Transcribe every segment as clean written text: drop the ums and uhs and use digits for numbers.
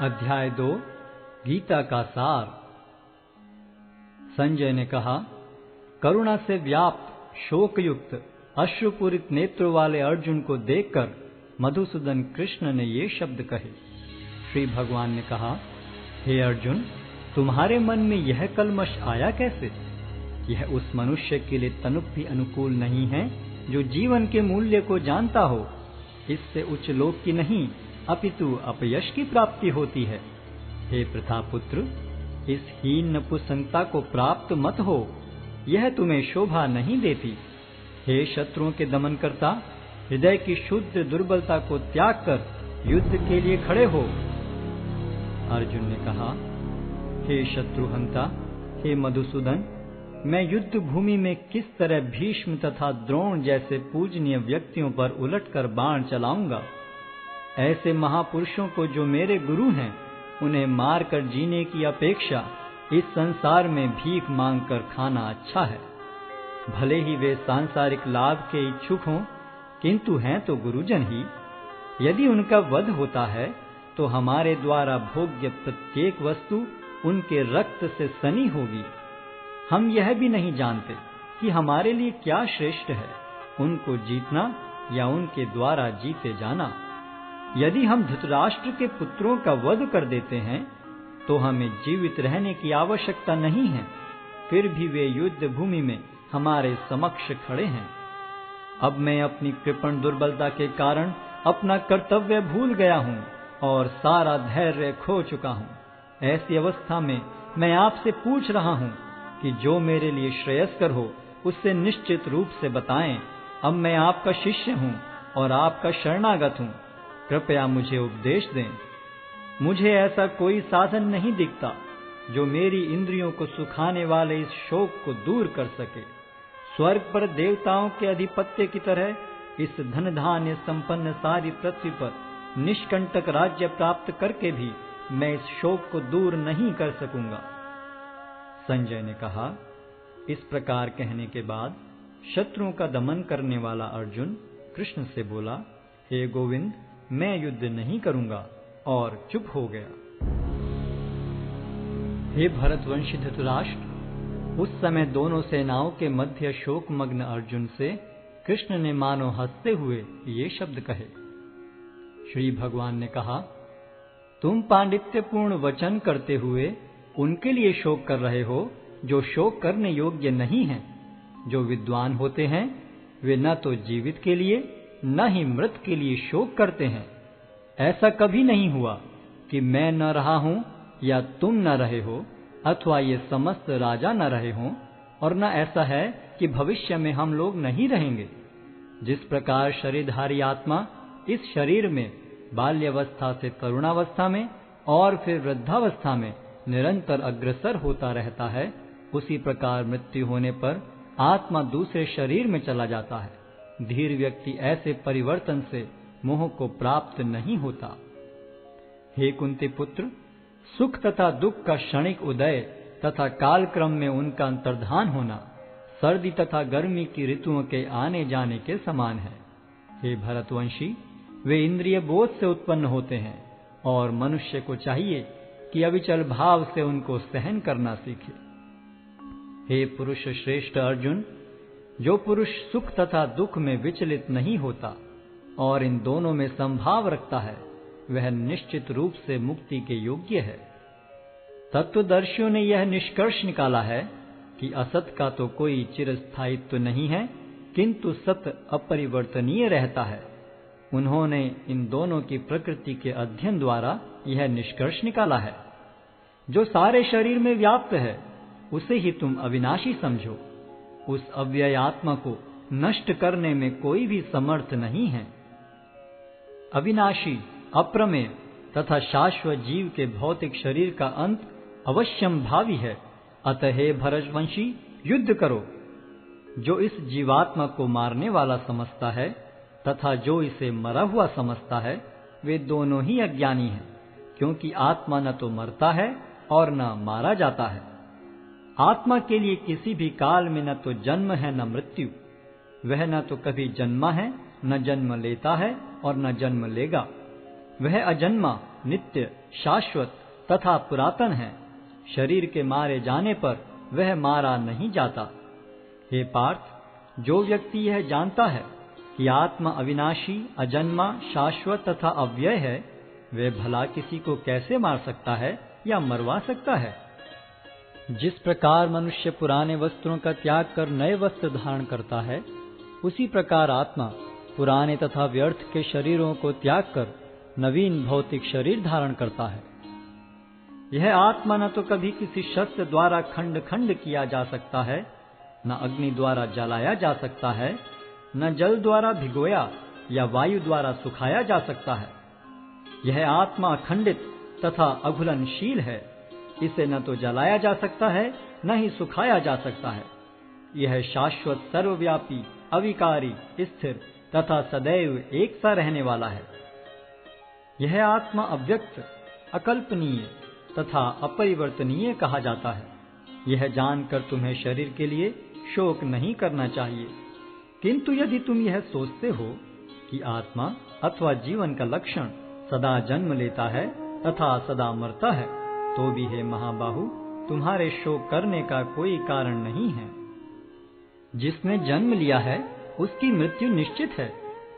अध्याय 2 गीता का सार। संजय ने कहा, करुणा से व्याप्त शोकयुक्त अश्रुपूरित नेत्रों वाले अर्जुन को देखकर मधुसूदन कृष्ण ने ये शब्द कहे। श्री भगवान ने कहा, हे अर्जुन, तुम्हारे मन में यह कलमश आया कैसे? यह उस मनुष्य के लिए तनुक भी अनुकूल नहीं है जो जीवन के मूल्य को जानता हो। इससे उच्च लोक की नहीं अपितु अपयश की प्राप्ति होती है। हे प्रतापुत्र, इस हीन नपुंसकता को प्राप्त मत हो, यह तुम्हें शोभा नहीं देती। हे शत्रुओं के दमन करता, हृदय की शुद्ध दुर्बलता को त्याग कर युद्ध के लिए खड़े हो। अर्जुन ने कहा, हे शत्रुहंता, हे मधुसूदन, मैं युद्ध भूमि में किस तरह भीष्म तथा द्रोण जैसे पूजनीय व्यक्तियों पर उलटकर बाण चलाऊंगा। ऐसे महापुरुषों को जो मेरे गुरु हैं, उन्हें मारकर जीने की अपेक्षा इस संसार में भीख मांगकर खाना अच्छा है। भले ही वे सांसारिक लाभ के इच्छुक हों, किंतु हैं तो गुरुजन ही। यदि उनका वध होता है तो हमारे द्वारा भोग्य प्रत्येक वस्तु उनके रक्त से सनी होगी। हम यह भी नहीं जानते कि हमारे लिए क्या श्रेष्ठ है, उनको जीतना या उनके द्वारा जीते जाना। यदि हम धृतराष्ट्र के पुत्रों का वध कर देते हैं तो हमें जीवित रहने की आवश्यकता नहीं है, फिर भी वे युद्ध भूमि में हमारे समक्ष खड़े हैं। अब मैं अपनी कृपण दुर्बलता के कारण अपना कर्तव्य भूल गया हूँ और सारा धैर्य खो चुका हूँ। ऐसी अवस्था में मैं आपसे पूछ रहा हूँ कि जो मेरे लिए श्रेयस्कर हो उससे निश्चित रूप से बताएं। अब मैं आपका शिष्य हूँ और आपका शरणागत हूँ, कृपया मुझे उपदेश दें। मुझे ऐसा कोई साधन नहीं दिखता जो मेरी इंद्रियों को सुखाने वाले इस शोक को दूर कर सके। स्वर्ग पर देवताओं के अधिपत्य की तरह इस धन धान्य संपन्न सारी पृथ्वी पर निष्कंटक राज्य प्राप्त करके भी मैं इस शोक को दूर नहीं कर सकूंगा। संजय ने कहा, इस प्रकार कहने के बाद शत्रुओं का दमन करने वाला अर्जुन कृष्ण से बोला, हे गोविंद, मैं युद्ध नहीं करूंगा, और चुप हो गया। हे भरतवंशी धृतराष्ट्र, उस समय दोनों सेनाओं के मध्य शोकमग्न अर्जुन से कृष्ण ने मानो हंसते हुए ये शब्द कहे। श्री भगवान ने कहा, तुम पांडित्यपूर्ण वचन करते हुए उनके लिए शोक कर रहे हो जो शोक करने योग्य नहीं हैं। जो विद्वान होते हैं वे न तो जीवित के लिए न ही मृत के लिए शोक करते हैं। ऐसा कभी नहीं हुआ कि मैं न रहा हूं या तुम न रहे हो, अथवा ये समस्त राजा न रहे हों, और न ऐसा है कि भविष्य में हम लोग नहीं रहेंगे। जिस प्रकार शरीरधारी आत्मा इस शरीर में बाल्यावस्था से तरुणावस्था में और फिर वृद्धावस्था में निरंतर अग्रसर होता रहता है, उसी प्रकार मृत्यु होने पर आत्मा दूसरे शरीर में चला जाता है। धीर व्यक्ति ऐसे परिवर्तन से मोह को प्राप्त नहीं होता। हे कुंती पुत्र, सुख तथा दुख का क्षणिक उदय तथा कालक्रम में उनका अंतर्धान होना सर्दी तथा गर्मी की ऋतुओं के आने जाने के समान है। हे भरतवंशी, वे इंद्रिय बोध से उत्पन्न होते हैं और मनुष्य को चाहिए कि अविचल भाव से उनको सहन करना सीखे। हे पुरुष श्रेष्ठ अर्जुन, जो पुरुष सुख तथा दुख में विचलित नहीं होता और इन दोनों में संभाव रखता है, वह निश्चित रूप से मुक्ति के योग्य है। तत्वदर्शियों ने यह निष्कर्ष निकाला है कि असत का तो कोई चिरस्थायित्व नहीं है, किंतु सत अपरिवर्तनीय रहता है। उन्होंने इन दोनों की प्रकृति के अध्ययन द्वारा यह निष्कर्ष निकाला है। जो सारे शरीर में व्याप्त है उसे ही तुम अविनाशी समझो। उस अव्यय आत्मा को नष्ट करने में कोई भी समर्थ नहीं है। अविनाशी, अप्रमेय तथा शाश्वत जीव के भौतिक शरीर का अंत अवश्यम भावी है। अतः हे भरतवंशी, युद्ध करो। जो इस जीवात्मा को मारने वाला समझता है तथा जो इसे मरा हुआ समझता है, वे दोनों ही अज्ञानी हैं, क्योंकि आत्मा न तो मरता है और न मारा जाता है। आत्मा के लिए किसी भी काल में न तो जन्म है न मृत्यु। वह न तो कभी जन्मा है, न जन्म लेता है और न जन्म लेगा। वह अजन्मा नित्य, शाश्वत तथा पुरातन है। शरीर के मारे जाने पर वह मारा नहीं जाता। हे पार्थ, जो व्यक्ति यह जानता है कि आत्मा अविनाशी, अजन्मा, शाश्वत तथा अव्यय है, वे भला किसी को कैसे मार सकता है या मरवा सकता है? जिस प्रकार मनुष्य पुराने वस्त्रों का त्याग कर नए वस्त्र धारण करता है, उसी प्रकार आत्मा पुराने तथा व्यर्थ के शरीरों को त्याग कर नवीन भौतिक शरीर धारण करता है। यह आत्मा न तो कभी किसी शस्त्र द्वारा खंड खंड किया जा सकता है, न अग्नि द्वारा जलाया जा सकता है, न जल द्वारा भिगोया या वायु द्वारा सुखाया जा सकता है। यह आत्मा अखंडित तथा अघुलनशील है। इसे न तो जलाया जा सकता है, न ही सुखाया जा सकता है। यह शाश्वत, सर्वव्यापी, अविकारी, स्थिर तथा सदैव एक सा रहने वाला है। यह आत्मा अव्यक्त, अकल्पनीय तथा अपरिवर्तनीय कहा जाता है। यह जानकर तुम्हें शरीर के लिए शोक नहीं करना चाहिए। किंतु यदि तुम यह सोचते हो कि आत्मा अथवा जीवन का लक्षण सदा जन्म लेता है तथा सदा मरता है, तो भी हे महाबाहु, तुम्हारे शोक करने का कोई कारण नहीं है। जिसने जन्म लिया है उसकी मृत्यु निश्चित है,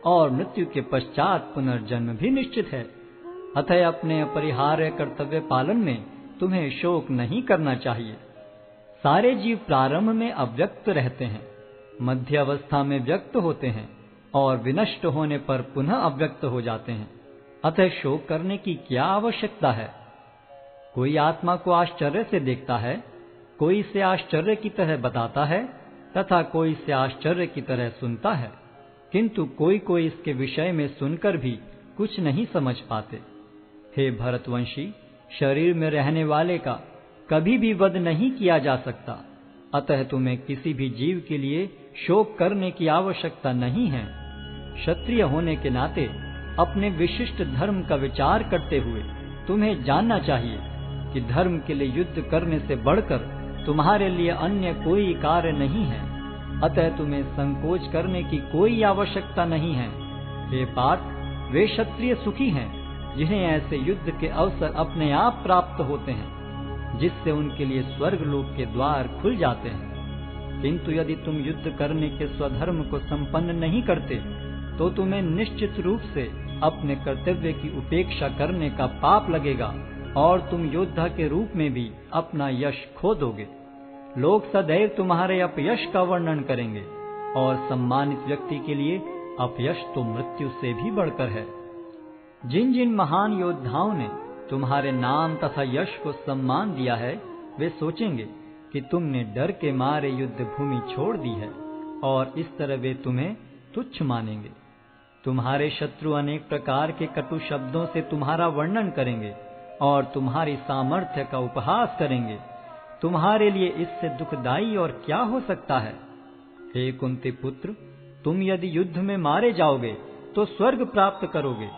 और मृत्यु के पश्चात पुनर्जन्म भी निश्चित है। अतः अपने अपरिहार्य कर्तव्य पालन में तुम्हें शोक नहीं करना चाहिए। सारे जीव प्रारंभ में अव्यक्त रहते हैं, मध्य अवस्था में व्यक्त होते हैं और विनष्ट होने पर पुनः अव्यक्त हो जाते हैं। अतः शोक करने की क्या आवश्यकता है? कोई आत्मा को आश्चर्य से देखता है, कोई इसे आश्चर्य की तरह बताता है तथा कोई इसे आश्चर्य की तरह सुनता है, किंतु कोई कोई इसके विषय में सुनकर भी कुछ नहीं समझ पाते। हे भरतवंशी, शरीर में रहने वाले का कभी भी वध नहीं किया जा सकता। अतः तुम्हें किसी भी जीव के लिए शोक करने की आवश्यकता नहीं है। क्षत्रिय होने के नाते अपने विशिष्ट धर्म का विचार करते हुए तुम्हें जानना चाहिए कि धर्म के लिए युद्ध करने से बढ़कर तुम्हारे लिए अन्य कोई कार्य नहीं है। अतः तुम्हें संकोच करने की कोई आवश्यकता नहीं है। हे पार्थ, वे क्षत्रिय सुखी हैं जिन्हें ऐसे युद्ध के अवसर अपने आप प्राप्त होते हैं, जिससे उनके लिए स्वर्ग लोक के द्वार खुल जाते हैं। किंतु यदि तुम युद्ध करने के स्वधर्म को संपन्न नहीं करते, तो तुम्हें निश्चित रूप से अपने कर्तव्य की उपेक्षा करने का पाप लगेगा और तुम योद्धा के रूप में भी अपना यश खो दोगे। लोग सदैव तुम्हारे अपयश का वर्णन करेंगे, और सम्मानित व्यक्ति के लिए अपयश तो मृत्यु से भी बढ़कर है। जिन जिन महान योद्धाओं ने तुम्हारे नाम तथा यश को सम्मान दिया है, वे सोचेंगे कि तुमने डर के मारे युद्ध भूमि छोड़ दी है, और इस तरह वे तुम्हें तुच्छ मानेंगे। तुम्हारे शत्रु अनेक प्रकार के कटु शब्दों से तुम्हारा वर्णन करेंगे और तुम्हारी सामर्थ्य का उपहास करेंगे। तुम्हारे लिए इससे दुखदाई और क्या हो सकता है? हे कुंती पुत्र, तुम यदि युद्ध में मारे जाओगे तो स्वर्ग प्राप्त करोगे,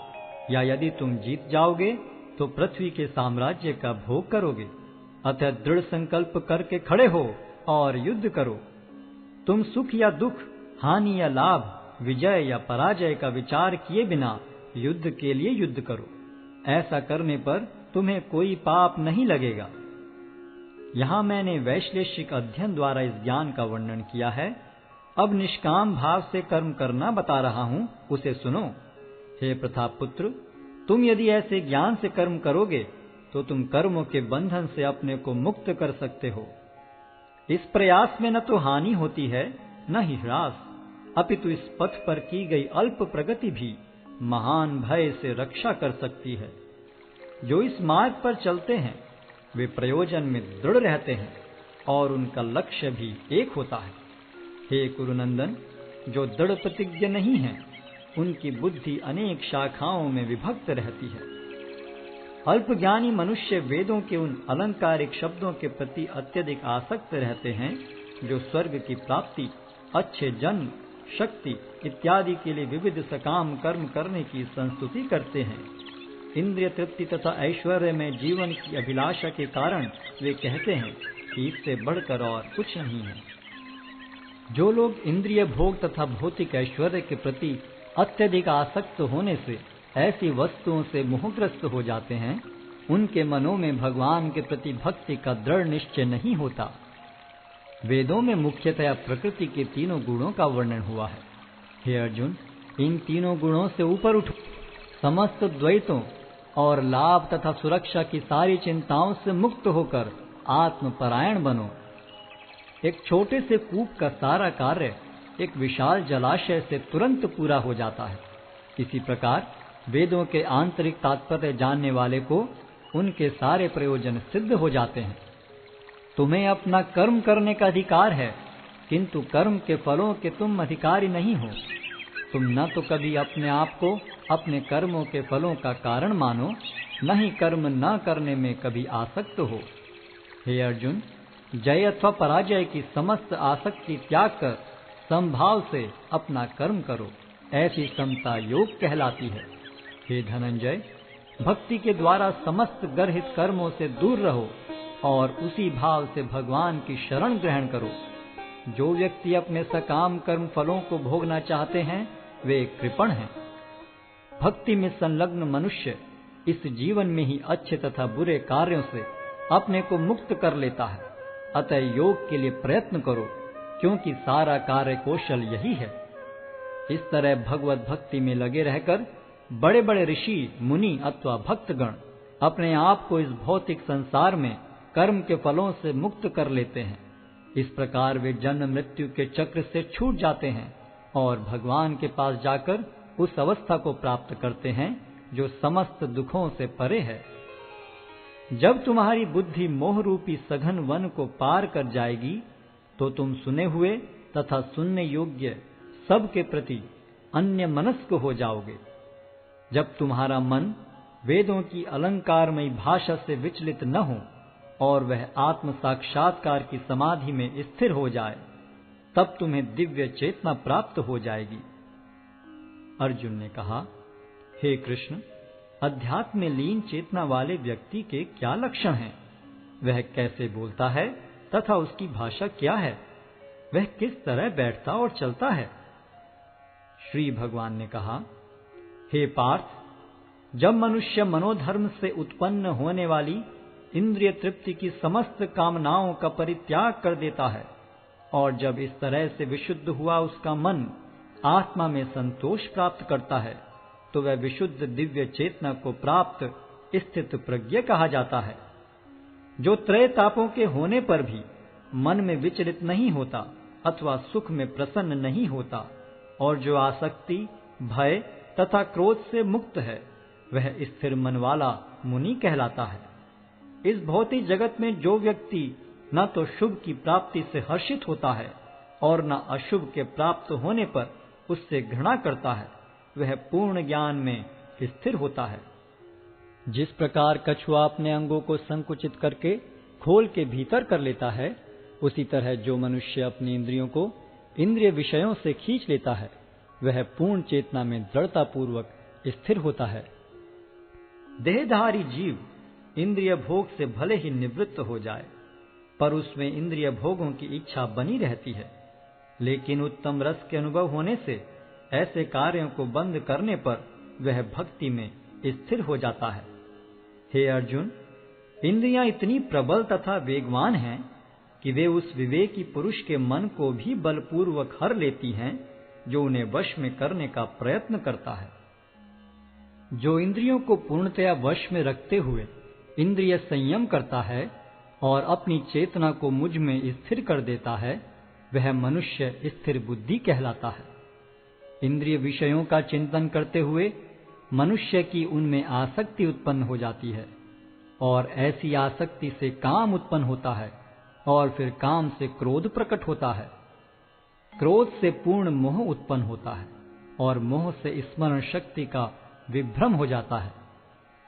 या यदि तुम जीत जाओगे तो पृथ्वी के साम्राज्य का भोग करोगे। अतः दृढ़ संकल्प करके खड़े हो और युद्ध करो। तुम सुख या दुख, हानि या लाभ, विजय या पराजय का विचार किए बिना युद्ध के लिए युद्ध करो। ऐसा करने पर तुम्हें कोई पाप नहीं लगेगा। यहाँ मैंने वैश्लेषिक अध्ययन द्वारा इस ज्ञान का वर्णन किया है। अब निष्काम भाव से कर्म करना बता रहा हूँ, उसे सुनो। हे प्रतापपुत्र, तुम यदि ऐसे ज्ञान से कर्म करोगे तो तुम कर्मों के बंधन से अपने को मुक्त कर सकते हो। इस प्रयास में न तो हानि होती है न ही ह्रास, अपितु इस पथ पर की गई अल्प प्रगति भी महान भय से रक्षा कर सकती है। जो इस मार्ग पर चलते हैं वे प्रयोजन में दृढ़ रहते हैं और उनका लक्ष्य भी एक होता है। हे कुरुनंदन, जो दृढ़ प्रतिज्ञ नहीं है उनकी बुद्धि अनेक शाखाओं में विभक्त रहती है। अल्पज्ञानी मनुष्य वेदों के उन अलंकारिक शब्दों के प्रति अत्यधिक आसक्त रहते हैं जो स्वर्ग की प्राप्ति, अच्छे जन्म, शक्ति इत्यादि के लिए विविध सकाम कर्म करने की संस्तुति करते हैं। इंद्रिय तृप्ति तथा ऐश्वर्य में जीवन की अभिलाषा के कारण वे कहते हैं कि इससे बढ़कर और कुछ नहीं है। जो लोग इंद्रिय भोग तथा भौतिक ऐश्वर्य के प्रति अत्यधिक आसक्त होने से ऐसी वस्तुओं से मोहग्रस्त हो जाते हैं, उनके मनों में भगवान के प्रति भक्ति का दृढ़ निश्चय नहीं होता। वेदों में मुख्यतया प्रकृति के तीनों गुणों का वर्णन हुआ है। हे अर्जुन, इन तीनों गुणों से ऊपर उठो, समस्त द्वैतों और लाभ तथा सुरक्षा की सारी चिंताओं से मुक्त होकर आत्मपरायण बनो। एक छोटे से कूप का सारा कार्य एक विशाल जलाशय से तुरंत पूरा हो जाता है। इसी प्रकार वेदों के आंतरिक तात्पर्य जानने वाले को उनके सारे प्रयोजन सिद्ध हो जाते हैं। तुम्हें अपना कर्म करने का अधिकार है, किंतु कर्म के फलों के तुम अधिकारी नहीं हो। तुम न तो कभी अपने आप को अपने कर्मों के फलों का कारण मानो, न ही कर्म न करने में कभी आसक्त हो। हे अर्जुन, जय अथवा पराजय की समस्त आसक्ति त्याग कर समभाव से अपना कर्म करो। ऐसी समता योग कहलाती है। हे धनंजय, भक्ति के द्वारा समस्त गर्हित कर्मों से दूर रहो और उसी भाव से भगवान की शरण ग्रहण करो। जो व्यक्ति अपने सकाम कर्म फलों को भोगना चाहते हैं, वे कृपण हैं। भक्ति में संलग्न मनुष्य इस जीवन में ही अच्छे तथा बुरे कार्यों से अपने को मुक्त कर लेता है। अतः योग के लिए प्रयत्न करो, क्योंकि सारा कार्य कौशल यही है। इस तरह भगवत भक्ति में लगे रहकर बड़े बड़े ऋषि, मुनि अथवा भक्तगण अपने आप को इस भौतिक संसार में कर्म के फलों से मुक्त कर लेते हैं। इस प्रकार वे जन्म मृत्यु के चक्र से छूट जाते हैं और भगवान के पास जाकर उस अवस्था को प्राप्त करते हैं जो समस्त दुखों से परे है। जब तुम्हारी बुद्धि मोह रूपी सघन वन को पार कर जाएगी, तो तुम सुने हुए तथा सुनने योग्य सब के प्रति अन्य मनस्क हो जाओगे। जब तुम्हारा मन वेदों की अलंकारमयी भाषा से विचलित न हो और वह आत्म साक्षात्कार की समाधि में स्थिर हो जाए, तब तुम्हें दिव्य चेतना प्राप्त हो जाएगी। अर्जुन ने कहा, हे कृष्ण, अध्यात्म में लीन चेतना वाले व्यक्ति के क्या लक्षण हैं? वह कैसे बोलता है तथा उसकी भाषा क्या है? वह किस तरह बैठता और चलता है? श्री भगवान ने कहा, हे पार्थ, जब मनुष्य मनोधर्म से उत्पन्न होने वाली इंद्रिय तृप्ति की समस्त कामनाओं का परित्याग कर देता है और जब इस तरह से विशुद्ध हुआ उसका मन आत्मा में संतोष प्राप्त करता है, तो वह विशुद्ध दिव्य चेतना को प्राप्त स्थित प्रज्ञ कहा जाता है, जो त्रय तापों के होने पर भी मन में विचलित नहीं होता अथवा सुख में प्रसन्न नहीं होता और जो आसक्ति, भय तथा क्रोध से मुक्त है, वह स्थिर मन वाला मुनि कहलाता है। इस भौतिक जगत में जो व्यक्ति न तो शुभ की प्राप्ति से हर्षित होता है और न अशुभ के प्राप्त होने पर उससे घृणा करता है, वह पूर्ण ज्ञान में स्थिर होता है। जिस प्रकार कछुआ अपने अंगों को संकुचित करके खोल के भीतर कर लेता है, उसी तरह जो मनुष्य अपनी इंद्रियों को इंद्रिय विषयों से खींच लेता है, वह पूर्ण चेतना में दृढ़ता पूर्वक स्थिर होता है। देहधारी जीव इंद्रिय भोग से भले ही निवृत्त हो जाए, पर उसमें इंद्रिय भोगों की इच्छा बनी रहती है। लेकिन उत्तम रस के अनुभव होने से ऐसे कार्यों को बंद करने पर वह भक्ति में स्थिर हो जाता है। हे अर्जुन, इंद्रियां इतनी प्रबल तथा वेगवान हैं कि वे उस विवेकी पुरुष के मन को भी बलपूर्वक हर लेती हैं, जो उन्हें वश में करने का प्रयत्न करता है। जो इंद्रियों को पूर्णतया वश में रखते हुए इंद्रिय संयम करता है और अपनी चेतना को मुझ में स्थिर कर देता है, वह मनुष्य स्थिर बुद्धि कहलाता है। इंद्रिय विषयों का चिंतन करते हुए मनुष्य की उनमें आसक्ति उत्पन्न हो जाती है और ऐसी आसक्ति से काम उत्पन्न होता है और फिर काम से क्रोध प्रकट होता है। क्रोध से पूर्ण मोह उत्पन्न होता है और मोह से स्मरण शक्ति का विभ्रम हो जाता है।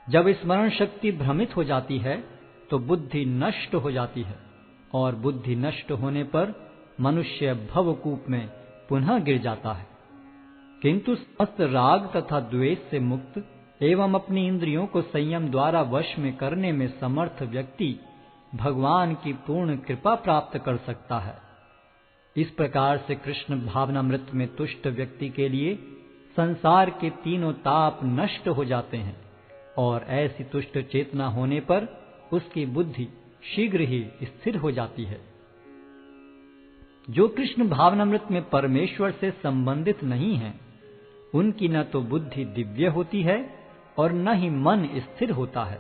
जब स्मरण शक्ति भ्रमित हो जाती है तो बुद्धि नष्ट हो जाती है और बुद्धि नष्ट होने पर मनुष्य भवकूप में पुनः गिर जाता है। किंतु समस्त राग तथा द्वेष से मुक्त एवं अपनी इंद्रियों को संयम द्वारा वश में करने में समर्थ व्यक्ति भगवान की पूर्ण कृपा प्राप्त कर सकता है। इस प्रकार से कृष्ण भावनामृत में तुष्ट व्यक्ति के लिए संसार के तीनों ताप नष्ट हो जाते हैं और ऐसी तुष्ट चेतना होने पर उसकी बुद्धि शीघ्र ही स्थिर हो जाती है। जो कृष्ण भावनामृत में परमेश्वर से संबंधित नहीं है, उनकी न तो बुद्धि दिव्य होती है और न ही मन स्थिर होता है।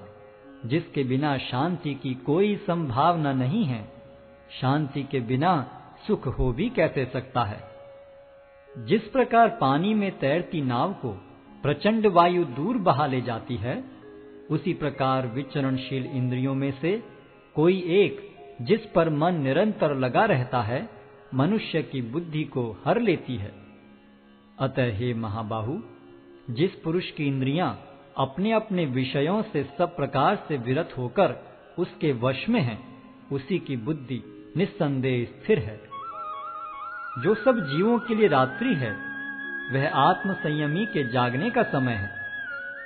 जिसके बिना शांति की कोई संभावना नहीं है, शांति के बिना सुख हो भी कैसे सकता है। जिस प्रकार पानी में तैरती नाव को प्रचंड वायु दूर बहा ले जाती है, उसी प्रकार विचरणशील इंद्रियों में से कोई एक जिस पर मन निरंतर लगा रहता है, मनुष्य की बुद्धि को हर लेती है। अतः हे महाबाहु, जिस पुरुष की इंद्रियां अपने अपने विषयों से सब प्रकार से विरत होकर उसके वश में हैं, उसी की बुद्धि निस्संदेह स्थिर है। जो सब जीवों के लिए रात्रि है, वह आत्म संयमी के जागने का समय है,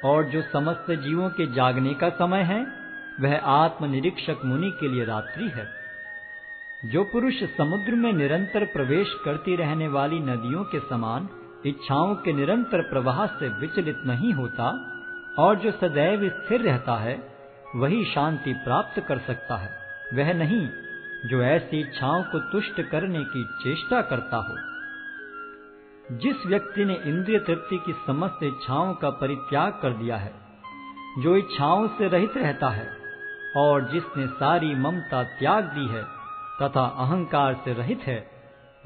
और जो समस्त जीवों के जागने का समय है, वह आत्मनिरीक्षक मुनि के लिए रात्रि है। जो पुरुष समुद्र में निरंतर प्रवेश करती रहने वाली नदियों के समान इच्छाओं के निरंतर प्रवाह से विचलित नहीं होता और जो सदैव स्थिर रहता है, वही शांति प्राप्त कर सकता है, वह नहीं जो ऐसी इच्छाओं को तुष्ट करने की चेष्टा करता हो। जिस व्यक्ति ने इंद्रिय तृप्ति की समस्त इच्छाओं का परित्याग कर दिया है, जो इच्छाओं से रहित रहता है और जिसने सारी ममता त्याग दी है तथा अहंकार से रहित है,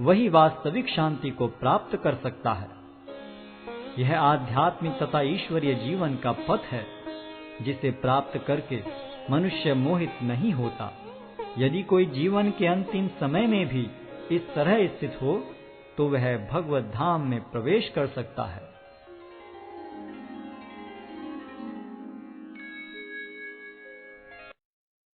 वही वास्तविक शांति को प्राप्त कर सकता है। यह आध्यात्मिक तथा ईश्वरीय जीवन का पथ है, जिसे प्राप्त करके मनुष्य मोहित नहीं होता। यदि कोई जीवन के अंतिम समय में भी इस तरह स्थित हो, तो वह भगवत धाम में प्रवेश कर सकता है।